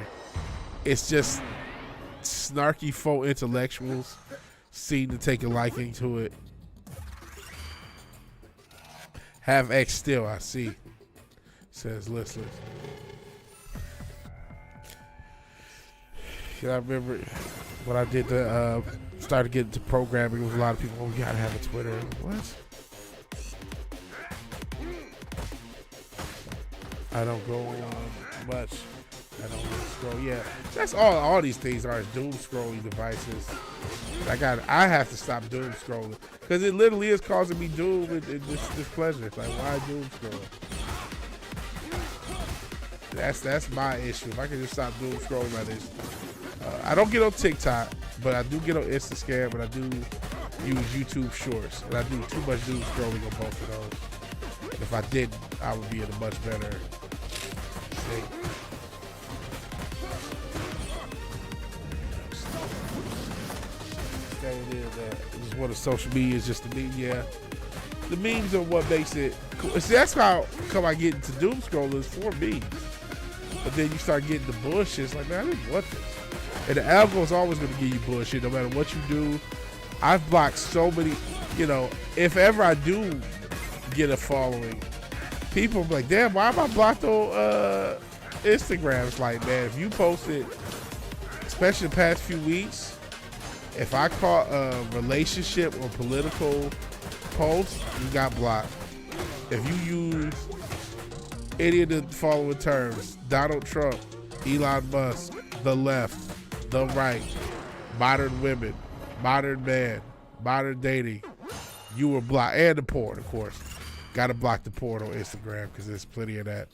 It's just snarky faux intellectuals seem to take a liking to it. Have X still, I see, says listeners. I remember when I did started getting to programming, there was a lot of people, oh, you gotta have a Twitter. What? I don't go on much. I don't really scroll. Yeah, that's all these things are, is doom scrolling devices. I have to stop doom scrolling because it literally is causing me doom and displeasure. It's like, why doom scrolling? That's my issue. If I can just stop doom scrolling like this. I don't get on TikTok, but I do get on Instagram, and I do use YouTube Shorts, and I do too much doom scrolling on both of those. If I didn't, I would be in a much better state. Just what a social media is, just the meme. Yeah, the memes are what makes it cool. See, that's how come I get into doom scrollers for memes. But then you start getting the bullshit. It's like, man, I didn't want this. And the algorithm is always going to give you bullshit no matter what you do. I've blocked so many, if ever I do get a following, people be like, damn, why am I blocked on Instagram? It's like, man, if you posted, especially the past few weeks, if I caught a relationship or political post, you got blocked. If you use any of the following terms, Donald Trump, Elon Musk, the left, the right, modern women, modern man, modern dating, you were blocked. And the porn, of course. Got to block the porn on Instagram because there's plenty of that.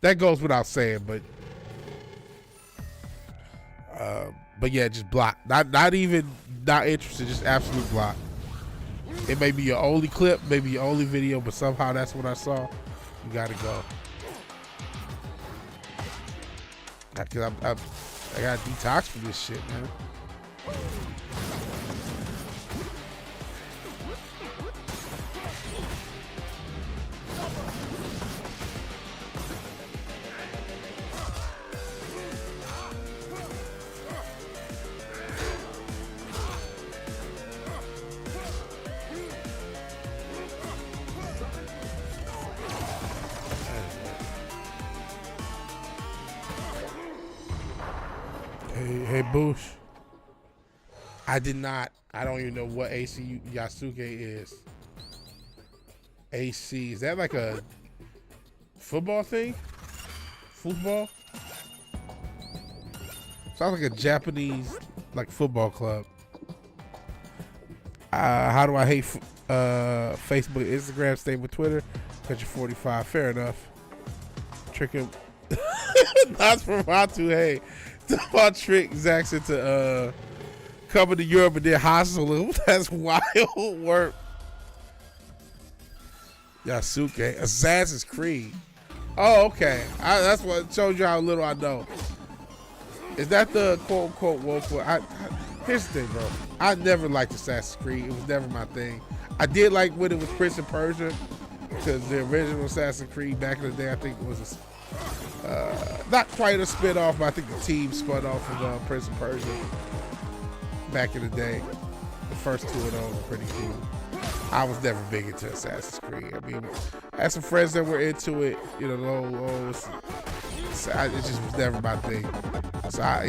That goes without saying, but yeah, just block. Not even not interested, just absolute block. It may be your only clip, maybe your only video, but somehow that's what I saw. You got to go. Because I got to detox from this shit, man. Hey, Boosh. I don't even know what AC Yasuke is. AC, is that like a football thing? Football? Sounds like a Japanese football club. How do I hate Facebook, Instagram, stay with Twitter? Because you're 45. Fair enough. Trick him. Not from Hatu. Hey. About trick Zax into coming to Europe and then hostile. That's wild work. Yasuke, Assassin's Creed. Oh, okay. That's what showed you how little I know. Is that the quote unquote woke one? Here's the thing, bro. I never liked Assassin's Creed. It was never my thing. I did like when it was Prince of Persia, because the original Assassin's Creed back in the day, I think it was not quite a spin-off, but I think the team spun off of Prince of Persia back in the day. The first two of those were pretty cool. I was never big into Assassin's Creed. I mean, I had some friends that were into it, it just was never my thing. So I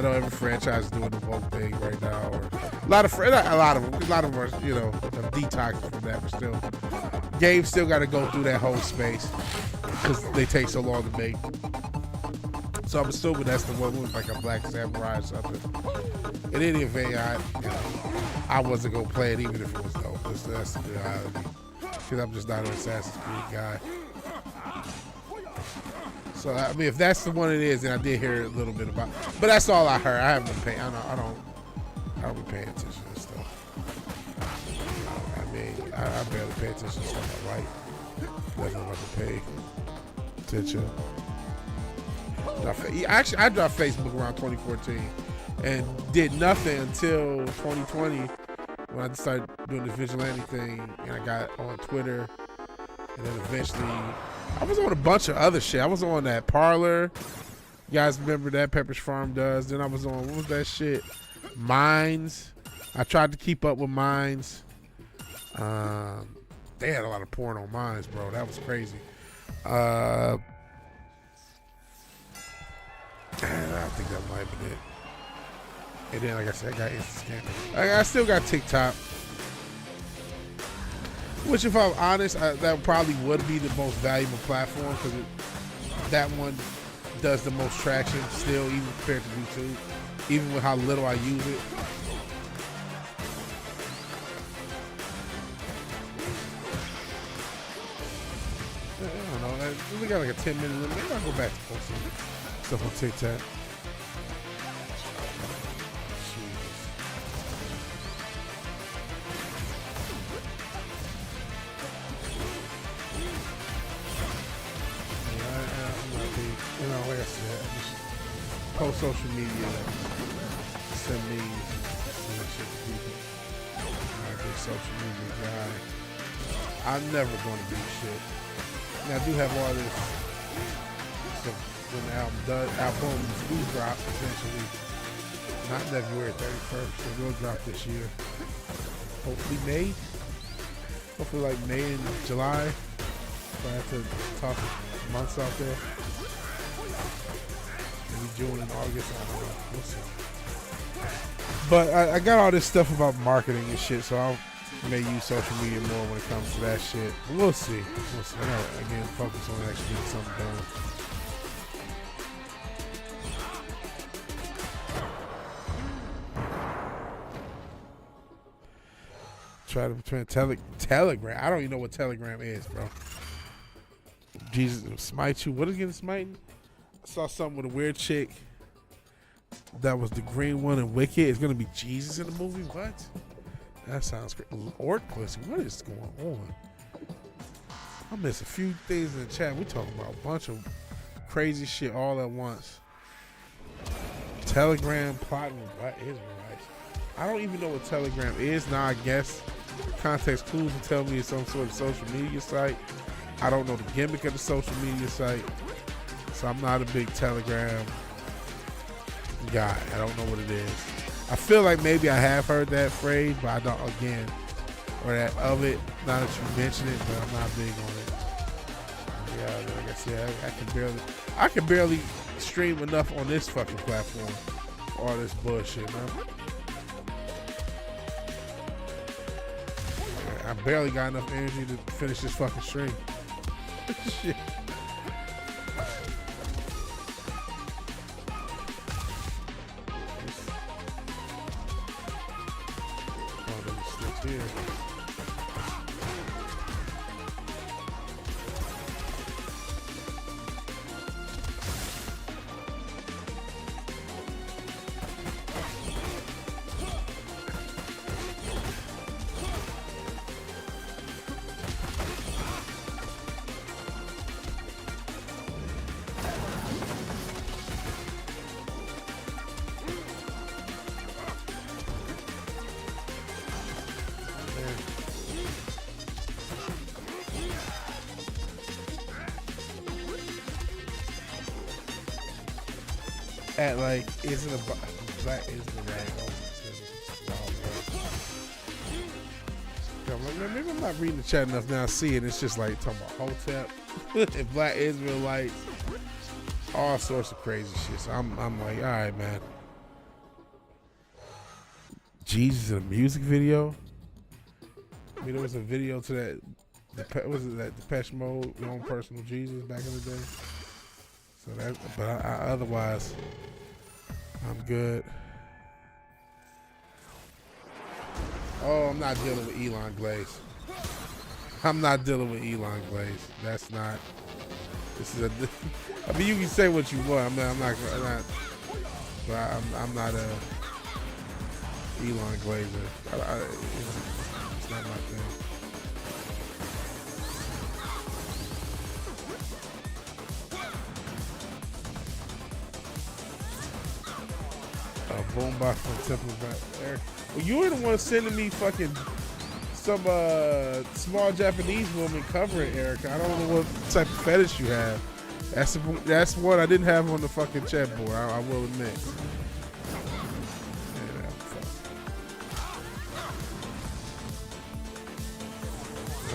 know every franchise is doing the woke thing right now, or a lot of them are, detoxing from that, but still, games still got to go through that whole space because they take so long to make. So I'm assuming that's the one with like a Black Samurai or something. In any event, I wasn't gonna play it even if it was dope. That's the reality. because I'm just not an Assassin's Creed guy. So I mean, if that's the one it is, then I did hear a little bit about. But that's all I heard. I haven't been paying. I don't be paying attention to stuff. I mean, I barely pay attention to stuff I like. Definitely want to pay attention. Actually, I dropped Facebook around 2014 and did nothing until 2020 when I started doing the vigilante thing, and I got on Twitter, and then eventually I was on a bunch of other shit. I was on that Parlor. You guys remember that Pepper's Farm does? Then I was on, what was that shit? Minds. I tried to keep up with Minds. They had a lot of porn on Minds, bro. That was crazy. And I think that might have been it. And then, like I said, I got Instant Scan. I still got TikTok. Which, if I'm honest, that probably would be the most valuable platform, because that one does the most traction still, even compared to YouTube, even with how little I use it. I don't know. We got like a 10-minute limit. Maybe I'll go back to posting stuff on TikTok. You know, like I said, I just post social media, send me some shit to people. I'm a big social media guy. I'm never going to do shit. Now, I do have all this stuff when the albums do drop eventually. Not February 31st, it will drop this year. Hopefully May. Hopefully like May and July. If I have to talk months out there. Maybe June and August, I don't know. We'll see. But I got all this stuff about marketing and shit, so I may use social media more when it comes to that shit. But we'll see. We'll see. I gotta, again, focus on actually getting something done. Try to between Telegram. I don't even know what Telegram is, bro. Jesus will smite you. What is getting smiting? I saw something with a weird chick. That was the green one in Wicked. It's gonna be Jesus in the movie. What? That sounds great. Orc pussy. What is going on? I missed a few things in the chat. We're talking about a bunch of crazy shit all at once. Telegram plotting with Black Israelites. I don't even know what Telegram is. Now I guess context clues will tell me it's some sort of social media site. I don't know the gimmick of the social media site, so I'm not a big Telegram guy. I don't know what it is. I feel like maybe I have heard that phrase, but I don't, again, or that of it, now that you mention it, but I'm not big on it. Yeah, like I said, I can barely stream enough on this fucking platform. All this bullshit, man. I barely got enough energy to finish this fucking stream. Shit. Here. At like, isn't a black isn't a rag? Maybe I'm not reading the chat enough now. I see it. It's just like talking about Hotep and Black Israelites, all sorts of crazy shit. So I'm like, all right, man. Jesus in a music video. I mean, there was a video to that. Was it that Depeche Mode, Your Own Personal Jesus, back in the day? So that, but otherwise, I'm good. Oh, I'm not dealing with Elon Glaze. I'm not dealing with Elon Glaze. That's not. This is a. I mean, you can say what you want. I'm not. But I'm not a Elon Glazer. It's not my thing. Boombox from Temple Eric. Well, you were the one sending me fucking some small Japanese woman covering Erica. I don't know what type of fetish you have. That's one I didn't have on the fucking chat board. I will admit.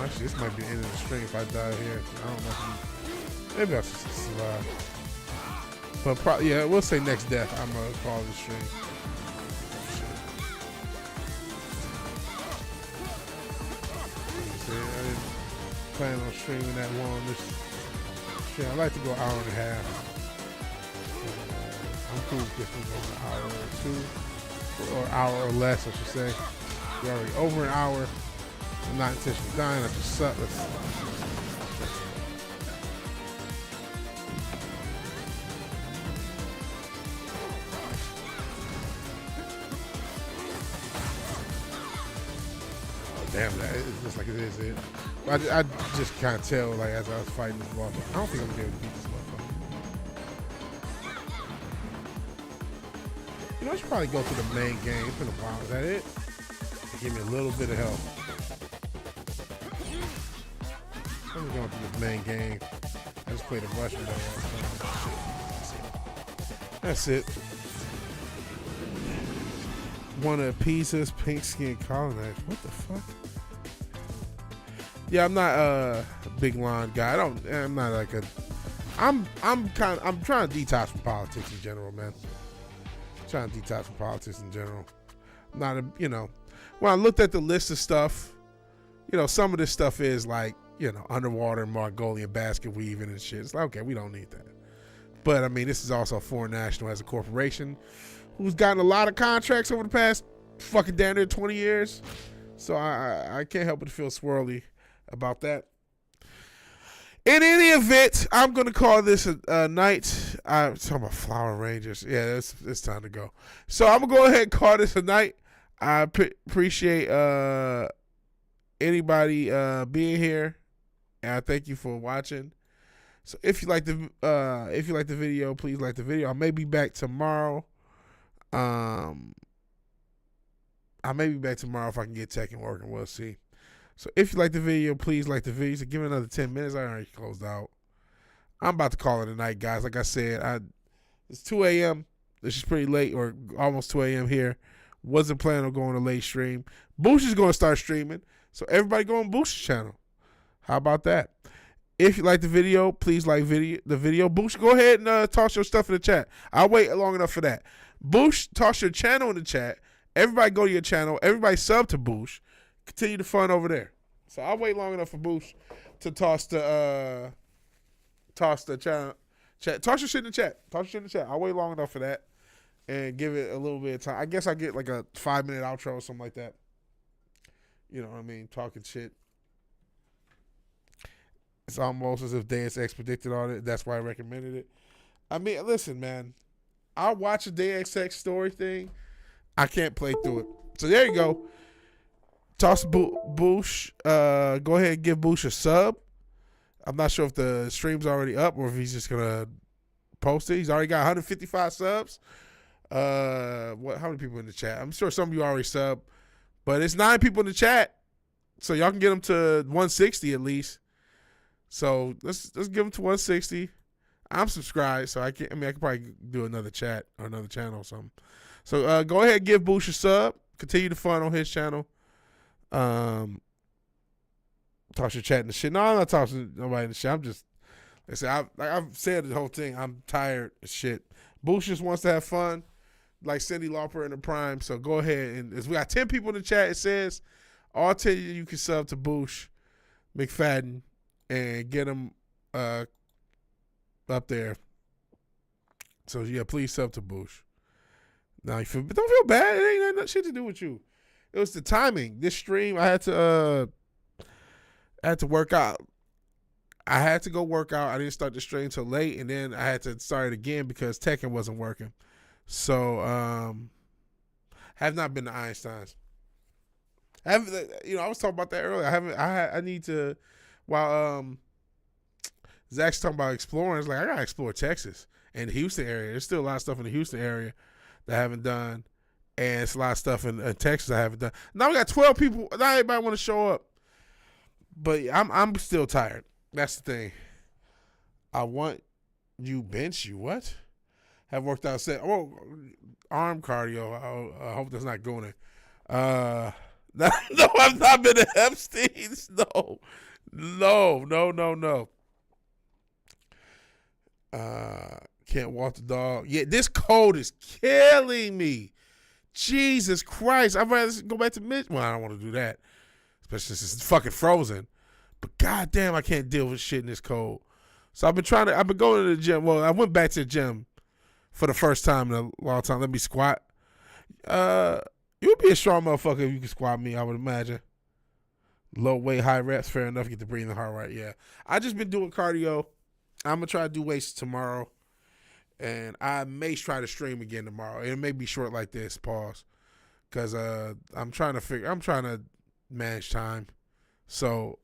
Actually, this might be the end of the stream if I die here. I don't know if you, maybe I'll survive. But probably, yeah, we'll say next death. I'm gonna call the stream. I didn't plan on streaming that long this stream. I like to go an hour and a half. I'm cool if we go an hour or two, or hour or less, I should say. We're already over an hour. I'm not intentionally dying. I just suck. Damn, that is just like it is. I just can't tell, like, as I was fighting this motherfucker. I don't think I'm gonna be able to beat this motherfucker. You know, I should probably go to the main game. It's been a while. Is that it? Give me a little bit of help. I'm going to this main game. I just played a Russian there. That's it. Want to appease us pink skin colonizer. What the fuck? Yeah, I'm not a big line guy. I'm not like a. I'm trying to detox from politics in general, man. I'm trying to detox from politics in general. I'm not a, you know, when I looked at the list of stuff, you know, some of this stuff is like, you know, underwater Mongolian basket weaving and shit. It's like, okay, we don't need that. But I mean, this is also a foreign national as a corporation who's gotten a lot of contracts over the past fucking damn near 20 years. So I can't help but feel swirly about that. In any event, I'm going to call this a night. I'm talking about Flower Rangers. Yeah, it's time to go. So I'm going to go ahead and call this a night. I appreciate anybody being here. And I thank you for watching. So if you like the video, please like the video. I may be back tomorrow. I may be back tomorrow if I can get tech and working. We'll see. So if you like the video, please like the video. So give it another 10 minutes. I already closed out. I'm about to call it a night, guys. Like I said, it's 2 a.m. This is pretty late, or almost 2 a.m. here. Wasn't planning on going to late stream. Boosh is going to start streaming. So everybody go on Boosh's channel. How about that? If you like the video, please like the video. Boosh, go ahead and toss your stuff in the chat. I'll wait long enough for that. Boosh, toss your channel in the chat. Everybody go to your channel. Everybody sub to Boosh. Continue the fun over there. So I'll wait long enough for Boosh to toss the channel. Toss your shit in the chat. Toss your shit in the chat. I'll wait long enough for that and give it a little bit of time. I guess I get like a 5-minute outro or something like that. You know what I mean? Talking shit. It's almost as if Deus Ex predicted all it. That's why I recommended it. I mean, listen, man. I'll watch a Deus Ex story thing. I can't play through it. So there you go. Toss Boosh. Go ahead and give Boosh a sub. I'm not sure if the stream's already up or if he's just gonna post it. He's already got 155 subs. How many people in the chat? I'm sure some of you already sub, but it's 9 people in the chat, so y'all can get them to 160 at least. So let's give them to 160. I'm subscribed, so I could probably do another chat or another channel or something. So go ahead and give Boosh a sub. Continue the fun on his channel. Toss your chat and shit. No, I'm not tossing nobody in the shit. I'm just, I've said the whole thing. I'm tired of shit. Boosh just wants to have fun, like Cindy Lauper in the prime. So go ahead and we got 10 people in the chat. It says all 10 of you can sub to Boosh McFadden and get them up there. So yeah, please sub to Boosh. Now don't feel bad. It ain't nothing shit to do with you. It was the timing. This stream I had to I had to work out. I had to go work out. I didn't start the stream until late, and then I had to start it again because Tekken wasn't working. So, have not been to Einstein's. I haven't, I was talking about that earlier. I need to, while Zach's talking about exploring, it's like, I got to explore Texas and the Houston area. There's still a lot of stuff in the Houston area that I haven't done, and it's a lot of stuff in Texas I haven't done. Now we got 12 people. Not everybody want to show up, but I'm still tired. That's the thing. I want you bench you. What? Have worked out set. Oh, arm cardio. I hope that's not going in. No, I've not been to Epstein's. No. Can't walk the dog. Yeah, this cold is killing me. Jesus Christ. I'd rather go back to Well, I don't want to do that. Especially since it's fucking frozen. But goddamn, I can't deal with shit in this cold. So I've been going to the gym. Well, I went back to the gym for the first time in a long time. Let me squat. You would be a strong motherfucker if you could squat me, I would imagine. Low weight, high reps, fair enough. Get the breathing hard right, yeah. I just been doing cardio. I'm going to try to do weights tomorrow. And I may try to stream again tomorrow. It may be short like this, pause. Because I'm trying to manage time. So,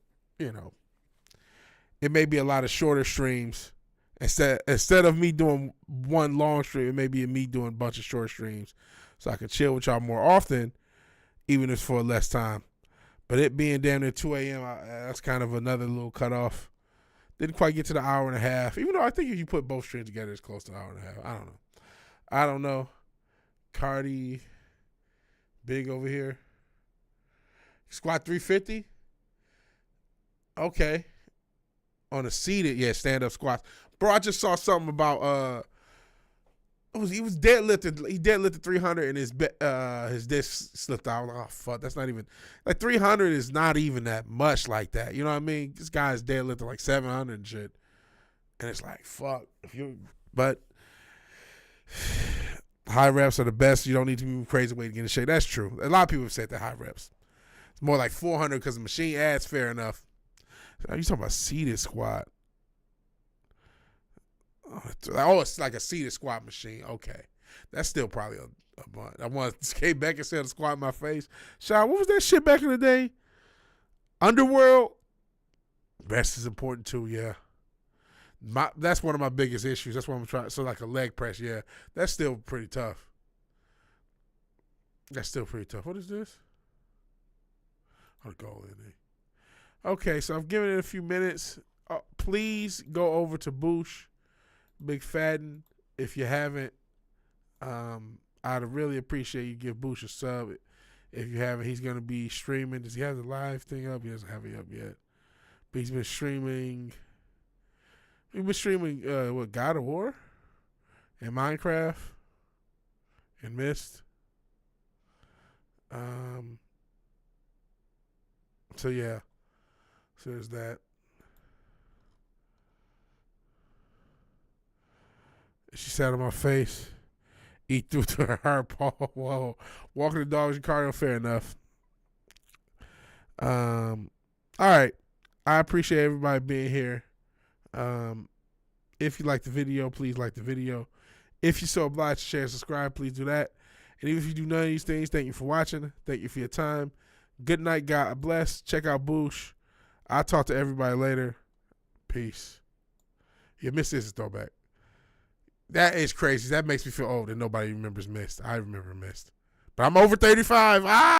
it may be a lot of shorter streams. Instead of me doing one long stream, it may be me doing a bunch of short streams. So I can chill with y'all more often, even if it's for less time. But it being damn near 2 a.m., that's kind of another little cutoff. Didn't quite get to the hour and a half. Even though I think if you put both streams together, it's close to an hour and a half. I don't know. Cardi, big over here. Squat 350. Okay. On a seated, stand-up squats. Bro, I just saw something about he was deadlifted. He deadlifted 300 and his disc slipped out. I was like, oh fuck, that's not even 300 is not even that much like that. You know what I mean? This guy's deadlifting like 700 and shit, and it's like fuck. But high reps are the best. You don't need to move crazy weight to get in shape. That's true. A lot of people have said that high reps. It's more like 400 because the machine adds. Fair enough. Are you talking about seated squat? Oh, it's like a seated squat machine. Okay. That's still probably a bunch. I want to skate back and say a squat in my face. Sean, what was that shit back in the day? Underworld? Rest is important too, yeah. That's one of my biggest issues. That's what I'm trying. So like a leg press, yeah. That's still pretty tough. What is this? I'll go in there. Okay, so I've given it a few minutes. Please go over to Boosh, Big Fadden, if you haven't. I'd really appreciate you give Boosh a sub. If you haven't, he's going to be streaming. Does he have the live thing up? He doesn't have it up yet. But he's been streaming. What, God of War? And Minecraft? And Myst? So, yeah. So, there's that. She sat on my face. Eat through to her heart, Paul. Whoa. Walking the dogs and cardio, fair enough. All right. I appreciate everybody being here. If you like the video, please like the video. If you're so obliged to share and subscribe, please do that. And even if you do none of these things, thank you for watching. Thank you for your time. Good night, God bless. Check out Boosh. I'll talk to everybody later. Peace. You missed this throwback. That is crazy. That makes me feel old and nobody remembers Myst. I remember Myst. But I'm over 35.